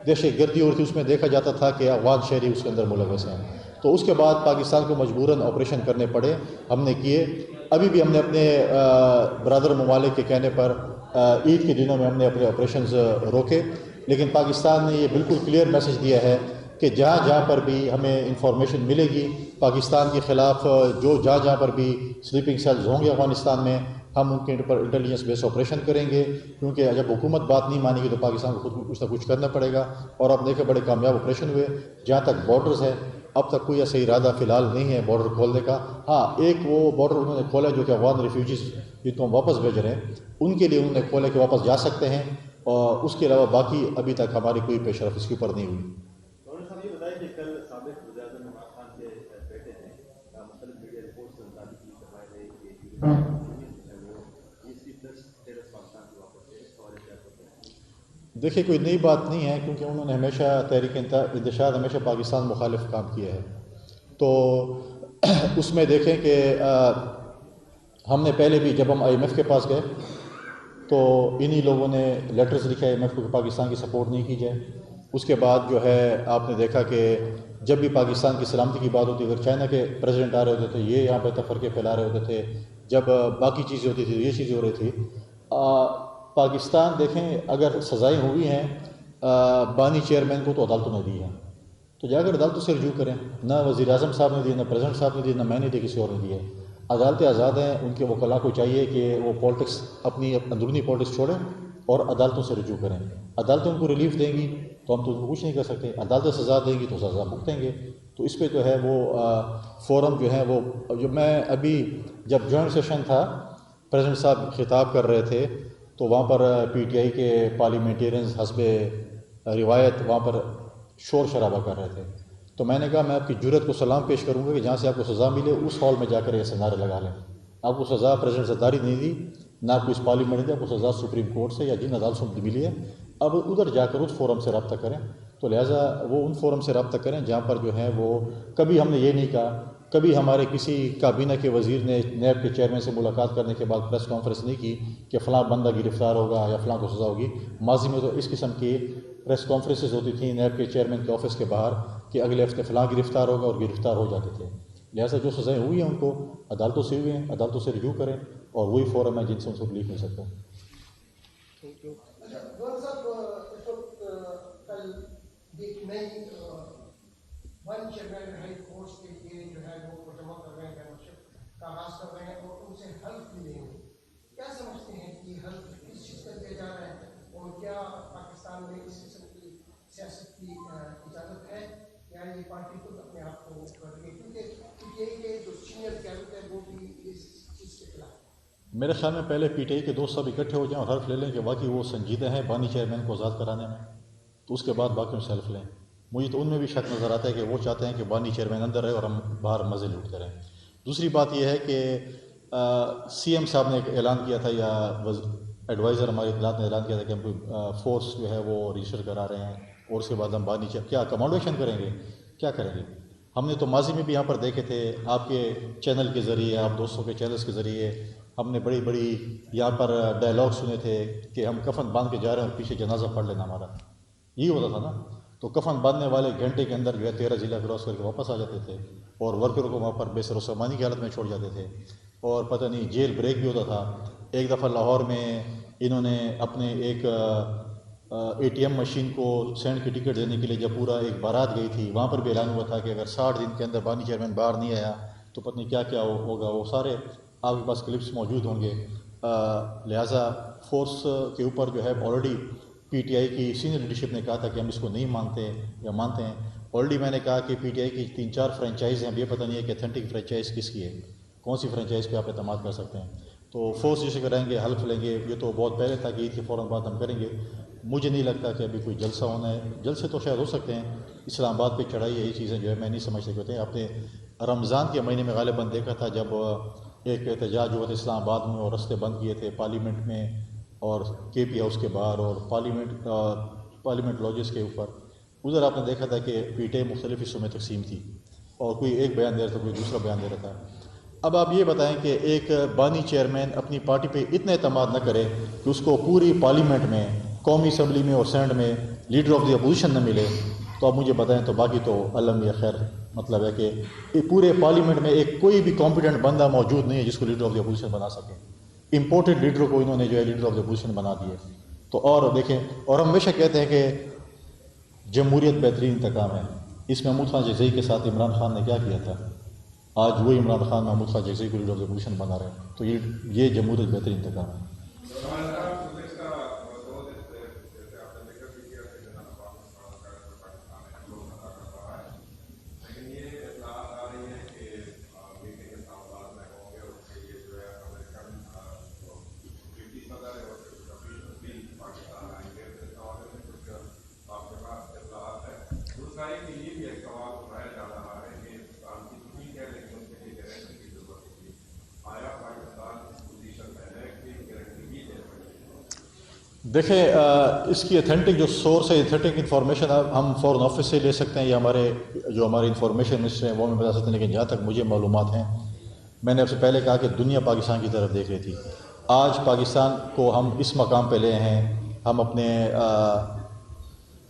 دہشت گردی اور تھی اس میں دیکھا جاتا تھا کہ افغان شہری اس کے اندر ملوث ہیں، تو اس کے بعد پاکستان کو مجبوراً آپریشن کرنے پڑے، ہم نے کیے۔ ابھی بھی ہم نے اپنے برادر ممالک کے کہنے پر عید کے دنوں میں ہم نے اپنے آپریشنز روکے، لیکن پاکستان نے یہ بالکل کلیئر میسج دیا ہے کہ جہاں جہاں پر بھی ہمیں انفارمیشن ملے گی پاکستان کے خلاف، جو جہاں جہاں پر بھی سلیپنگ سیلز ہوں گے افغانستان میں، ہم ان کے اوپر انٹیلیجنس بیس آپریشن کریں گے، کیونکہ جب حکومت بات نہیں مانے گی تو پاکستان کو خود کچھ نہ کچھ کرنا پڑے گا۔ اور آپ دیکھیں بڑے کامیاب آپریشن ہوئے۔ جہاں تک بارڈرز ہے اب تک کوئی ایسا ارادہ فی الحال نہیں ہے بارڈر کھولنے کا۔ ہاں، ایک وہ بارڈر انہوں نے کھولا جو کہ افغان ریفیوجیز جن کو ہم واپس بھیج رہے ہیں ان کے لیے انہوں نے کھولا کہ واپس جا سکتے ہیں، اور اس کے علاوہ باقی ابھی تک ہماری کوئی پیش رفت اس کے اوپر نہیں ہوئی۔ گورنر صاحب یہ بتائیں کہ کل سابق وزیر اعظم عمران خان کے بیٹے نے مختلف میڈیا رپورٹس سے مطابق یہ کروایا گئی کہ وہ تیسری پلس اسٹیٹس پاکستان کی واپس ہے، اس حوالے سے آپ کو کیا ہے؟ دیکھیے کوئی نئی بات نہیں ہے، کیونکہ انہوں نے ہمیشہ تحریک انتشار ہمیشہ پاکستان مخالف کام کیا ہے، تو اس میں دیکھیں کہ ہم نے پہلے بھی جب ہم آئی ایم ایف کے پاس گئے تو انہی لوگوں نے لیٹرز لکھے آئی ایم ایف کو کہ پاکستان کی سپورٹ نہیں کی جائے۔ اس کے بعد جو ہے آپ نے دیکھا کہ جب بھی پاکستان کی سلامتی کی بات ہوتی ہے، اگر چائنا کے پریزیڈنٹ آ رہے ہوتے تھے یہ یہاں پہ تفرقے پھیلا رہے ہوتے تھے، جب باقی چیزیں ہوتی تھی یہ چیزیں ہو رہی تھی۔ پاکستان دیکھیں اگر سزائیں ہوئی ہیں بانی چیئرمین کو تو عدالتوں نے دی ہیں، تو جا کر عدالتوں سے رجوع کریں۔ نہ وزیر اعظم صاحب نے دی، نہ پریزیڈنٹ صاحب نے دی، نہ میں نے دی، کسی اور نے دی ہے۔ عدالتیں آزاد ہیں، ان کے وکلاء کو چاہیے کہ وہ پالیٹکس اپنی اندرونی پالیٹکس چھوڑیں اور عدالتوں سے رجوع کریں۔ عدالتیں ان کو ریلیف دیں گی تو ہم تو ان کو کچھ نہیں کر سکتے، عدالتیں سزا دیں گی تو سزا بھگتیں گے۔ تو اس پہ جو ہے وہ فورم جو ہے وہ جو میں ابھی جب جوائنٹ سیشن تھا پریزیڈنٹ صاحب خطاب کر رہے تھے تو وہاں پر پی ٹی آئی کے پارلیمنٹیرینز حسب روایت وہاں پر شور شرابہ کر رہے تھے، تو میں نے کہا میں آپ کی جرأت کو سلام پیش کروں گا کہ جہاں سے آپ کو سزا ملے اس ہال میں جا کر ایسے نعرے لگا لیں۔ آپ کو سزا پریزیڈنٹ زرداری نہیں دی، نہ آپ کو اس پارلیمنٹ نے دی، آپ کو سزا سپریم کورٹ سے یا جن عدالتوں سے ملی ہے، اب ادھر جا کر اس فورم سے رابطہ کریں۔ تو لہٰذا وہ ان فورم سے رابطہ کریں جہاں پر جو ہے وہ کبھی ہم نے یہ نہیں کہا، کبھی ہمارے کسی کابینہ کے وزیر نے نیب کے چیئرمین سے ملاقات کرنے کے بعد پریس کانفرنس نہیں کی کہ فلاں بندہ گرفتار ہوگا یا فلاں کو سزا ہوگی۔ ماضی میں تو اس قسم کی پریس کانفرنسز ہوتی تھیں نیب کے چیئرمین کے آفس کے باہر کہ اگلے ہفتے فلاں گرفتار ہوگا، اور گرفتار ہو جاتے تھے۔ لہٰذا جو سزائیں ہوئی ہیں ان کو عدالتوں سے ہوئی ہیں، عدالتوں سے رجوع کریں، اور وہی فورم ہے جن سے ان کو ریلیف مل سکتا ہے۔ گورنر صاحب اس وقت کل ایک نئی ون چیئرمین ہائی کورٹس کے لیے جو ہے وہ جمع کر رہے ہیں، ممبرشپ کا آغاز کر رہے ہیں اور ان سے حلف بھی لیں گے۔ کیا سمجھتے ہیں کہ حلف کس چیز کا دیا جا رہا ہے، اور کیا پاکستان میں اس قسم کی سیاست کی اجازت ہے یا یہ پارٹی خود اپنے آپ کو کر رہی ہے؟ کیونکہ یہ جو سینئر قیادت ہے وہ بھی اس چیز کے خلاف ہے۔ میرے خیال میں پہلے پی ٹی آئی کے دوست سب اکٹھے ہو جائیں اور حلف لے لیں کہ واقعی وہ سنجیدہ ہیں بانی چیئرمین کو آزاد کرانے میں، تو اس کے بعد باقیوں سے حلف لیں۔ مجھے تو ان میں بھی شک نظر آتا ہے کہ وہ چاہتے ہیں کہ بانی چیئرمین اندر رہے اور ہم باہر مزے لوٹتے رہیں۔ دوسری بات یہ ہے کہ سی ایم صاحب نے ایک اعلان کیا تھا، یا ایڈوائزر ہماری اطلاعات نے اعلان کیا تھا کہ ہم کوئی فورس جو ہے وہ رجسٹر کرا رہے ہیں، اور اس کے بعد ہم بانی کیا کمانڈویشن کریں گے، کیا کریں گے؟ ہم نے تو ماضی میں بھی یہاں پر دیکھے تھے، آپ کے چینل کے ذریعے، آپ دوستوں کے چینلز کے ذریعے ہم نے بڑی بڑی یہاں پر ڈائلاگ سنے تھے کہ ہم کفن باندھ کے جا رہے ہیں اور پیچھے جنازہ پڑھ لینا ہمارا، یہی ہوتا تھا نا۔ تو کفن باندھنے والے گھنٹے کے اندر جو ہے 13 ضلع کراس کر کے واپس آ جاتے تھے، اور ورکروں کو وہاں پر بے سر و سامانی کی حالت میں چھوڑ جاتے تھے، اور پتہ نہیں جیل بریک بھی ہوتا تھا۔ ایک دفعہ لاہور میں انہوں نے اپنے ایک اے ٹی ایم مشین کو سینڈ کی ٹکٹ دینے کے لیے جب پورا ایک بارات گئی تھی، وہاں پر بھی اعلان ہوا تھا کہ اگر 60 دن کے اندر بانی چیئرمین باہر نہیں آیا تو پتہ نہیں کیا کیا ہوگا۔ وہ سارے آپ کے پاس کلپس موجود ہوں گے۔ لہٰذا فورس کے اوپر جو ہے آلریڈی پی ٹی آئی کی سینئر لیڈرشپ نے کہا تھا کہ ہم اس کو نہیں مانتے یا مانتے ہیں۔ آلریڈی میں نے کہا کہ پی ٹی آئی کی 3-4 فرینچائز ہیں، اب یہ پتہ نہیں ہے کہ اتھینٹک فرینچائز کس کی ہے، کون سی فرینچائز پہ آپ اعتماد کر سکتے ہیں۔ تو فورس جیسے کریں گے، حلف لیں گے، یہ تو بہت پہلے تھا کہ عید کے فوراً بعد ہم کریں گے۔ مجھے نہیں لگتا کہ ابھی کوئی جلسہ ہونا ہے، جلسے تو شاید ہو سکتے ہیں، اسلام آباد پہ چڑھائی ہے، یہ چیزیں جو ہے میں نہیں سمجھ سکتے ہوتے ہیں۔ آپ نے رمضان کے مہینے میں غالباً دیکھا تھا جب ایک احتجاج ہوا تھا اسلام آباد میں، اور رستے بند کیے تھے پارلیمنٹ میں اور کے پی ہاؤس کے باہر اور پارلیمنٹ لاجز کے اوپر، ادھر آپ نے دیکھا تھا کہ پی ٹی آئی مختلف حصوں میں تقسیم تھی، اور کوئی ایک بیان دے رہا تھا، کوئی دوسرا بیان دے رہا تھا۔ اب آپ یہ بتائیں کہ ایک بانی چیئرمین اپنی پارٹی پہ اتنا اعتماد نہ کرے کہ اس کو پوری پارلیمنٹ میں قومی اسمبلی میں اور سینٹ میں لیڈر آف دی اپوزیشن نہ ملے تو آپ مجھے بتائیں تو باقی تو علم یا خیر مطلب ہے کہ پورے پارلیمنٹ میں ایک کوئی بھی کمپیٹنٹ بندہ موجود نہیں ہے جس کو لیڈر آف دی اپوزیشن بنا سکے۔ امپورٹنٹ لیڈر کو انہوں نے جو ہے لیڈر آف دی اپوزیشن بنا دیے۔ تو اور دیکھیں، اور ہم ہمیشہ کہتے ہیں کہ جمہوریت بہترین انتقام ہے۔ اس میں محمود خان جگزئی کے ساتھ عمران خان نے کیا کیا تھا؟ آج وہی عمران خان محمود خان جگزئی کو لیڈر آف دی اپوزیشن بنا رہے ہیں۔ تو یہ جمہوریت بہترین انتقام ہے۔ دیکھیں، اس کی اتھینٹک جو سورس ہے، اتھینٹک انفارمیشن ہم فورن آفس سے لے سکتے ہیں یا ہمارے انفارمیشن منسٹر ہیں وہ ہمیں بتا سکتے ہیں، لیکن جہاں تک مجھے معلومات ہیں، میں نے آپ سے پہلے کہا کہ دنیا پاکستان کی طرف دیکھ رہی تھی۔ آج پاکستان کو ہم اس مقام پہ لے ہیں، ہم اپنے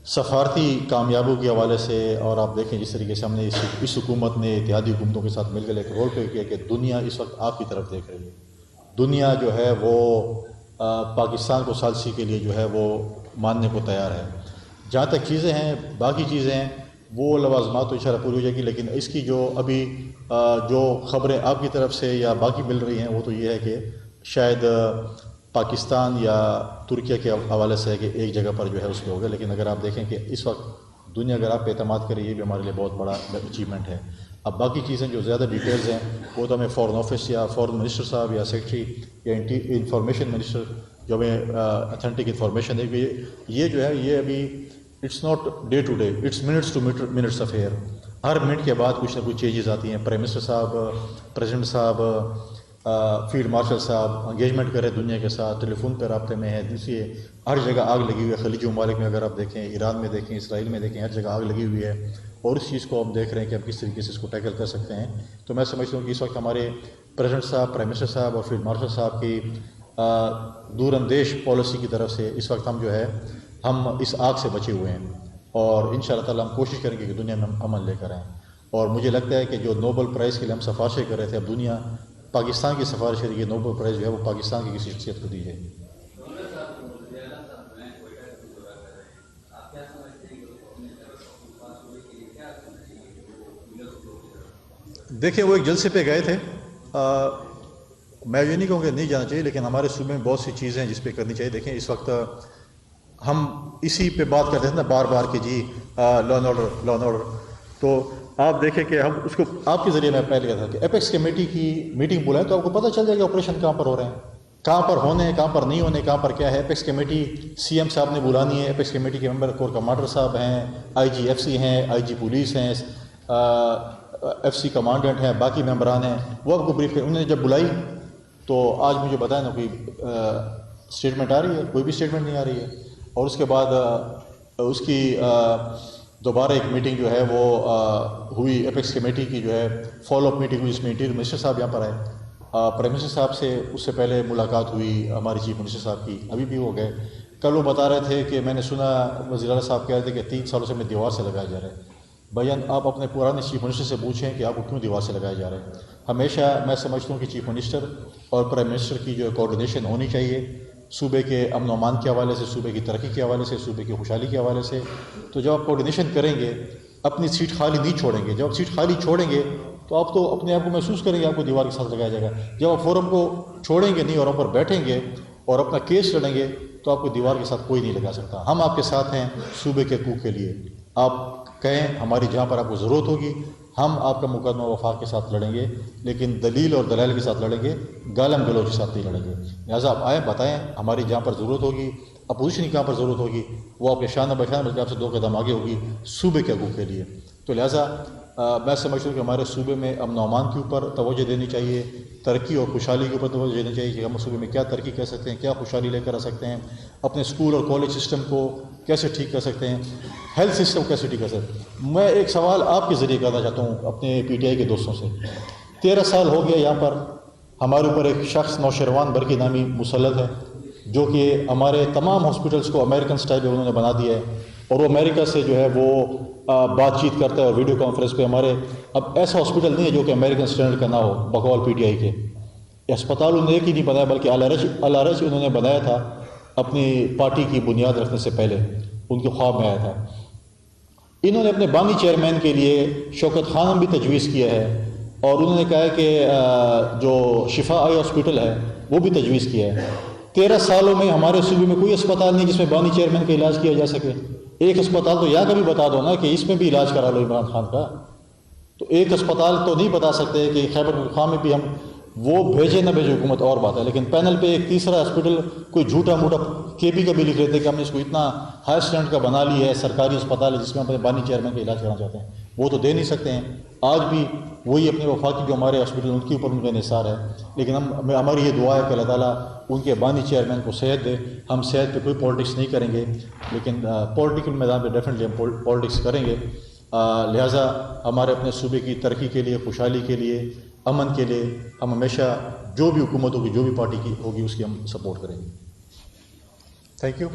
سفارتی کامیابیوں کے حوالے سے، اور آپ دیکھیں جس طریقے سے ہم نے اس حکومت نے اتحادی حکومتوں کے ساتھ مل کر ایک رول پلے کیا کہ دنیا اس وقت آپ کی طرف دیکھ رہی ہے۔ دنیا جو ہے وہ پاکستان کو ثالثی کے لیے جو ہے وہ ماننے کو تیار ہے۔ جہاں تک چیزیں ہیں، باقی چیزیں ہیں، وہ لوازمات تو انشاءاللہ پوری ہو جائے گی، لیکن اس کی جو ابھی جو خبریں آپ کی طرف سے یا باقی مل رہی ہیں وہ تو یہ ہے کہ شاید پاکستان یا ترکیہ کے حوالے سے ہے کہ ایک جگہ پر جو ہے اس پہ ہوگا، لیکن اگر آپ دیکھیں کہ اس وقت دنیا اگر آپ پہ اعتماد کرے یہ بھی ہمارے لیے بہت بڑا اچیومنٹ ہے۔ اب باقی چیزیں جو زیادہ ڈیٹیلز ہیں وہ تو ہمیں فورن آفس یا فورن منسٹر صاحب یا سیکرٹری یا انفارمیشن منسٹر جو ہمیں اتھینٹک انفارمیشن دے گی، یہ جو ہے یہ ابھی it's not day to day, it's minutes to minutes affair. ہر منٹ کے بعد کچھ نہ کچھ چینجز آتی ہیں۔ پرائم منسٹر صاحب، پریزیڈنٹ صاحب، فیلڈ مارشل صاحب انگیجمنٹ کرے دنیا کے ساتھ، ٹیلی فون پہ رابطے میں ہے، دوسری ہر جگہ آگ لگی ہوئی ہے۔ خلیجی ممالک میں اگر آپ دیکھیں، ایران میں دیکھیں، اسرائیل میں دیکھیں، ہر جگہ آگ لگی ہوئی ہے، اور اس چیز کو ہم دیکھ رہے ہیں کہ ہم کس طریقے سے اس کو ٹیکل کر سکتے ہیں۔ تو میں سمجھتا ہوں کہ اس وقت ہمارے پریزیڈنٹ صاحب، پرائم منسٹر صاحب اور فیلڈ مارشل صاحب کی دور اندیش پالیسی کی طرف سے اس وقت ہم جو ہے ہم اس آگ سے بچے ہوئے ہیں، اور ان شاء اللہ تعالیٰ ہم کوشش کریں گے کہ دنیا میں ہم امن لے کر آئیں۔ اور مجھے لگتا ہے کہ جو نوبل پرائز کے لیے ہم سفارشیں کر رہے تھے، اب دنیا پاکستان کی سفارش کری کہ نوبل پرائز جو ہے وہ پاکستان کی کسی شخصیت کو دی جائے۔ دیکھیں، وہ ایک جلسے پہ گئے تھے، میں یہ نہیں کہوں کہ نہیں جانا چاہیے، لیکن ہمارے صوبے میں بہت سی چیزیں ہیں جس پہ کرنی چاہیے۔ دیکھیں، اس وقت ہم اسی پہ بات کرتے ہیں نا بار بار کہ جی لا اینڈ آرڈر، تو آپ دیکھیں کہ ہم اس کو آپ کے ذریعے میں پہلے کہا تھا کہ ایپیکس کمیٹی کی میٹنگ بلائیں تو آپ کو پتہ چل جائے گا آپریشن کہاں پر ہو رہے ہیں، کہاں پر ہونے ہیں، کہاں پر نہیں ہونے، کہاں پر کیا ہے۔ ایپیکس کمیٹی سی ایم صاحب نے بلانی ہے، ایپیکس کمیٹی کے ممبر کور کمانڈر صاحب ہیں، آئی جی ایف سی ہیں، آئی جی پولیس ہیں، ایف سی کمانڈنٹ ہیں، باقی ممبران ہیں، وہ آپ کو بریف کریں۔ انہوں نے جب بلائی تو آج مجھے بتائیں نا کوئی اسٹیٹمنٹ آ رہی ہے؟ کوئی بھی اسٹیٹمنٹ نہیں آ رہی ہے۔ اور اس کے بعد اس کی دوبارہ ایک میٹنگ جو ہے وہ ہوئی ایپیکس کمیٹی کی، جو ہے فالو اپ میٹنگ ہوئی، جس میں انٹیریئر منسٹر صاحب یہاں پر آئے، پرائم منسٹر صاحب سے اس سے پہلے ملاقات ہوئی ہماری چیف منسٹر صاحب کی، ابھی بھی ہو گئے۔ کل وہ بتا رہے تھے کہ میں نے سنا وزیر اعلیٰ صاحب کہہ رہے تھے کہ 3 سالوں سے میں دیوار سے لگائے جا رہے ہیں۔ بھائیان، آپ اپنے پرانے چیف منسٹر سے پوچھیں کہ آپ کو کیوں دیوار سے لگائے جا رہے ہیں۔ ہمیشہ میں سمجھتا ہوں کہ چیف منسٹر اور پرائم منسٹر کی جو کوآرڈینیشن ہونی چاہیے صوبے کے امن و امان کے حوالے سے، صوبے کی ترقی کے حوالے سے، صوبے کی خوشحالی کے حوالے سے۔ تو جب آپ کوآرڈینیشن کریں گے، اپنی سیٹ خالی نہیں چھوڑیں گے۔ جب آپ سیٹ خالی چھوڑیں گے تو آپ تو اپنے آپ کو محسوس کریں گے آپ کو دیوار کے ساتھ لگایا جائے گا۔ جب آپ فورم کو چھوڑیں گے نہیں اور اوپر بیٹھیں گے اور اپنا کیس لڑیں گے تو آپ کو دیوار کے ساتھ کوئی نہیں لگا سکتا۔ ہم آپ کے ساتھ ہیں صوبے کے حقوق کے لیے۔ آپ کہیں ہماری جہاں پر آپ کو ضرورت ہوگی ہم آپ کا مقدمہ وفاق کے ساتھ لڑیں گے، لیکن دلیل اور دلائل کے ساتھ لڑیں گے، گالم گلوچ کے ساتھ نہیں لڑیں گے۔ لہٰذا آپ آئیں، بتائیں ہماری جہاں پر ضرورت ہوگی، اپوزیشن کی کہاں پر ضرورت ہوگی، وہ آپ کے شان بشان بلکہ آپ سے 2 قدم آگے ہوگی صوبے کے حقوق کے لیے۔ تو لہٰذا میں سمجھتا ہوں کہ ہمارے صوبے میں امن و امان کے اوپر توجہ دینی چاہیے، ترقی اور خوشحالی کے اوپر توجہ دینی چاہیے کہ ہم صوبے میں کیا ترقی کر سکتے ہیں، کیا خوشحالی لے کر آ سکتے ہیں، اپنے اسکول اور کالج سسٹم کو کیسے ٹھیک کر سکتے ہیں، ہیلتھ سسٹم کیسے ٹھیک کر سکتے ہیں۔ میں ایک سوال آپ کے ذریعے کرنا چاہتا ہوں اپنے پی ٹی آئی کے دوستوں سے۔ 13 سال ہو گیا یہاں پر ہمارے اوپر ایک شخص نوشیروان برقی نامی مسلط ہے، جو کہ ہمارے تمام ہاسپٹلس کو امریکن سٹائل میں انہوں نے بنا دیا ہے، اور وہ امریکہ سے جو ہے وہ بات چیت کرتا ہے اور ویڈیو کانفرنس پہ ہمارے اب ایسا ہاسپٹل نہیں ہے جو کہ امریکن اسٹینڈرڈ کا نہ ہو بقول پی ٹی آئی کے. اسپتال انہوں نے ایک ہی نہیں بنایا بلکہ الارج انہوں نے بنایا تھا اپنی پارٹی کی بنیاد رکھنے سے پہلے، ان کے خواب میں آیا تھا. انہوں نے اپنے بانی چیئرمین کے لیے شوکت خانم بھی تجویز کیا ہے، اور انہوں نے کہا ہے کہ جو شفا آئی ہاسپٹل ہے وہ بھی تجویز کیا ہے. 13 سالوں میں ہمارے صوبے میں کوئی اسپتال نہیں جس میں بانی چیئرمین کا علاج کیا جا سکے. ایک اسپتال تو یہاں کا بھی بتا دو نا کہ اس میں بھی علاج کرا لو عمران خان کا. تو ایک اسپتال تو نہیں بتا سکتے کہ خیبر پختونخوا میں بھی ہم وہ بھیجے نہ بھیجے حکومت اور بات ہے، لیکن پینل پہ ایک تیسرا ہاسپٹل کوئی جھوٹا موٹا کے پی کا بھی لکھ لیتے ہیں کہ ہم نے اس کو اتنا ہائی اسٹینڈرڈ کا بنا لی ہے سرکاری اسپتال ہے جس میں ہم اپنے بانی چیئرمین کا علاج کرنا چاہتے ہیں. وہ تو دے نہیں سکتے ہیں. آج بھی وہی اپنے وفاقی جو ہمارے ہاسپٹل ان کے اوپر ان کا انحصار ہے، لیکن ہماری یہ دعا ہے کہ اللہ تعالیٰ ان کے بانی چیئرمین کو صحت دے. ہم صحت پہ کوئی پالیٹکس نہیں کریں گے، لیکن پولیٹیکل میدان پہ ڈیفینیٹلی ہم پالیٹکس کریں گے. لہٰذا ہمارے اپنے صوبے کی ترقی کے لیے، خوشحالی کے لیے، امن کے لیے ہم ہمیشہ جو بھی حکومت ہوگی، جو بھی پارٹی کی ہوگی، اس کی ہم سپورٹ کریں گے. Thank you.